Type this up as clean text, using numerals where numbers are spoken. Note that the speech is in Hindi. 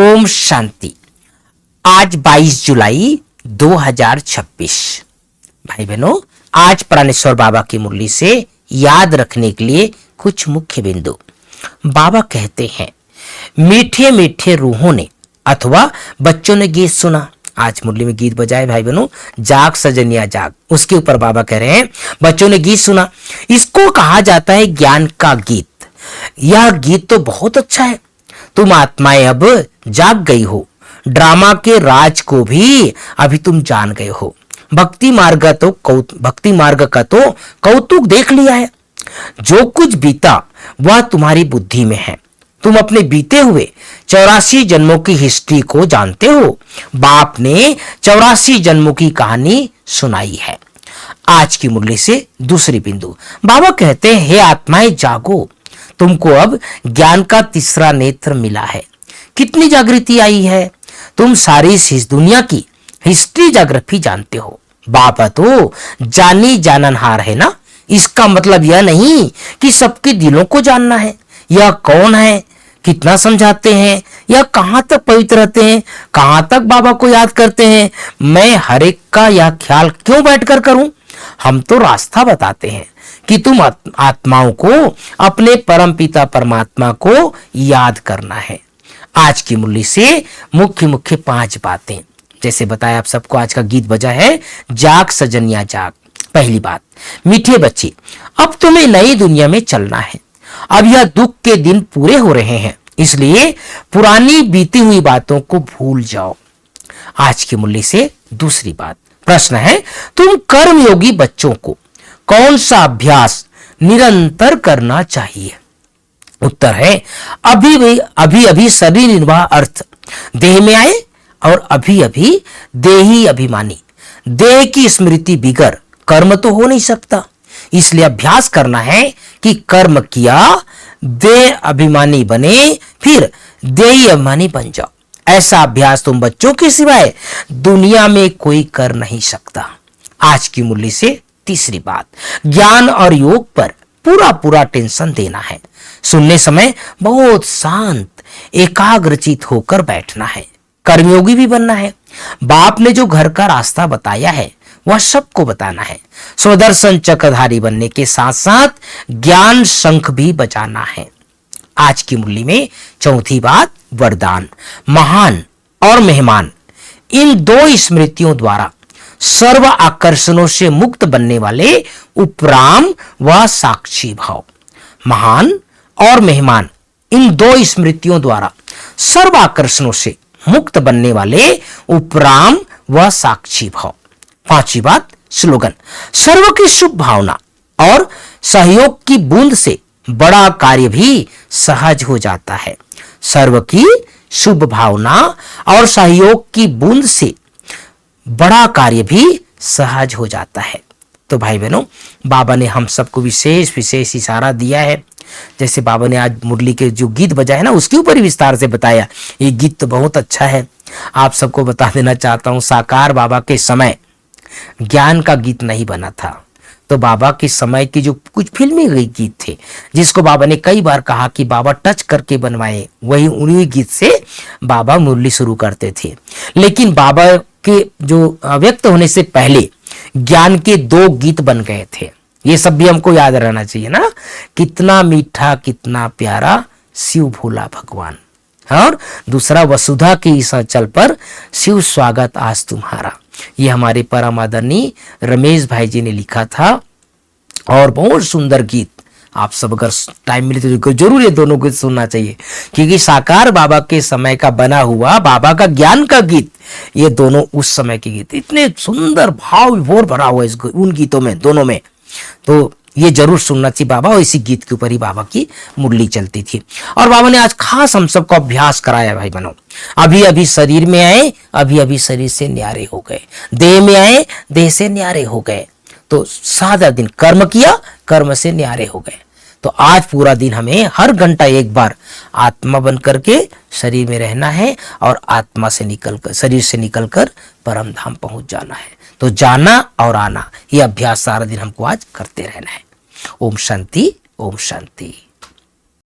ओम शांति। आज 22 जुलाई 2026। भाई बहनों, आज प्राणेश्वर बाबा की मुरली से याद रखने के लिए कुछ मुख्य बिंदु। बाबा कहते हैं, मीठे मीठे रूहों ने अथवा बच्चों ने गीत सुना। आज मुरली में गीत बजाए भाई बहनों, जाग सजनिया जाग। उसके ऊपर बाबा कह रहे हैं, बच्चों ने गीत सुना। इसको कहा जाता है ज्ञान का गीत। यह गीत तो बहुत अच्छा है। तुम आत्माएं अब जाग गई हो, ड्रामा के राज को भी अभी तुम जान गए हो। भक्ति मार्ग का तो कौतुक देख लिया है। जो कुछ बीता वह तुम्हारी बुद्धि में है। तुम अपने बीते हुए 84 जन्मों की हिस्ट्री को जानते हो। बाप ने 84 जन्मों की कहानी सुनाई है। आज की मुरली से दूसरी बिंदु, बाबा कहते हैं, हे आत्माएं जागो, तुमको अब ज्ञान का तीसरा नेत्र मिला है। कितनी जागृति आई है। तुम सारी इस दुनिया की हिस्ट्री ज्योग्राफी जानते हो। बाबा तो जानी जाननहार है ना। इसका मतलब यह नहीं कि सबके दिलों को जानना है। यह कौन है, कितना समझाते हैं, या कहां तक पवित्र रहते हैं, कहां तक बाबा को याद करते हैं। मैं हर एक का यह ख्याल क्यों बैठकर करूं। हम तो रास्ता बताते हैं कि तुम आत्माओं को अपने परमपिता परमात्मा को याद करना है। आज की मुरली से मुख्य 5 बातें, जैसे बताया आप सबको। आज का गीत बजा है, जाग सजनिया जाग। पहली बात, मीठे बच्चे, अब तुम्हें नई दुनिया में चलना है। अब यह दुख के दिन पूरे हो रहे हैं, इसलिए पुरानी बीती हुई बातों को भूल जाओ। आज की मुरली से दूसरी बात, प्रश्न है, तुम कर्मयोगी बच्चों को कौन सा अभ्यास निरंतर करना चाहिए। उत्तर है, अभी शरीर निर्वाह अर्थ देह में आए और अभी देही अभिमानी। देह की स्मृति बिगर कर्म तो हो नहीं सकता। इसलिए अभ्यास करना है कि कर्म किया, देह अभिमानी बने, फिर देही अभिमानी बन जाओ। ऐसा अभ्यास तुम बच्चों के सिवाय दुनिया में कोई कर नहीं सकता। आज की मुरली से तीसरी बात, ज्ञान और योग पर पूरा टेंशन देना है। सुनने समय बहुत शांत एकाग्रचित होकर बैठना है। कर्मयोगी भी बनना है। बाप ने जो घर का रास्ता बताया है वह सबको बताना है। स्वदर्शन चक्रधारी बनने के साथ साथ ज्ञान शंख भी बजाना है। आज की मुरली में चौथी बात, वरदान। महान और मेहमान, इन 2 स्मृतियों द्वारा सर्व आकर्षणों से मुक्त बनने वाले उपराम व साक्षी भाव। महान और मेहमान, इन 2 स्मृतियों द्वारा सर्व आकर्षणों से मुक्त बनने वाले उपराम व साक्षी भाव। 5वीं बात, स्लोगन। सर्व की शुभ भावना और सहयोग की बूंद से बड़ा कार्य भी सहज हो जाता है। सर्व की शुभ भावना और सहयोग की बूंद से बड़ा कार्य भी सहज हो जाता है। तो भाई बहनों, बाबा ने हम सबको विशेष इशारा दिया है। जैसे बाबा ने आज मुरली के जो गीत बजाए ना, उसके ऊपर ही विस्तार से बताया। ये गीत तो बहुत अच्छा है। आप सबको बता देना चाहता हूं, साकार बाबा के समय ज्ञान का गीत नहीं बना था। तो बाबा के समय की जो कुछ फिल्मी गीत थे, जिसको बाबा ने कई बार कहा कि बाबा टच करके बनवाए, वही उन्हीं गीत से बाबा मुरली शुरू करते थे। लेकिन बाबा के जो व्यक्त होने से पहले ज्ञान के 2 गीत बन गए थे। ये सब भी हमको याद रहना चाहिए ना। कितना मीठा कितना प्यारा शिव भोला भगवान, और दूसरा वसुधा के इस अंचल पर शिव स्वागत आज तुम्हारा। ये हमारे परम आदरणीय रमेश भाई जी ने लिखा था, और बहुत सुंदर गीत। आप सब अगर टाइम मिले तो जरूर ये दोनों गीत सुनना चाहिए, क्योंकि साकार बाबा के समय का बना हुआ बाबा का ज्ञान का गीत, ये दोनों उस समय के गीत। इतने सुंदर भाव विभोर भरा हुआ है उन गीतों में, दोनों में। तो ये जरूर सुनना चाहिए बाबा। और इसी गीत के ऊपर ही बाबा की मुरली चलती थी। और बाबा ने आज खास हम सबको अभ्यास कराया भाई बनो। अभी शरीर में आए, अभी शरीर से न्यारे हो गए। देह में आए, देह से न्यारे हो गए। तो सादा दिन कर्म किया, कर्म से न्यारे हो गए। तो आज पूरा दिन हमें हर घंटा एक बार आत्मा बन करके शरीर में रहना है, और आत्मा से निकलकर, शरीर से निकलकर परम धाम पहुंच जाना है। तो जाना और आना, ये अभ्यास सारा दिन हमको आज करते रहना है। ओम शांति, ओम शांति।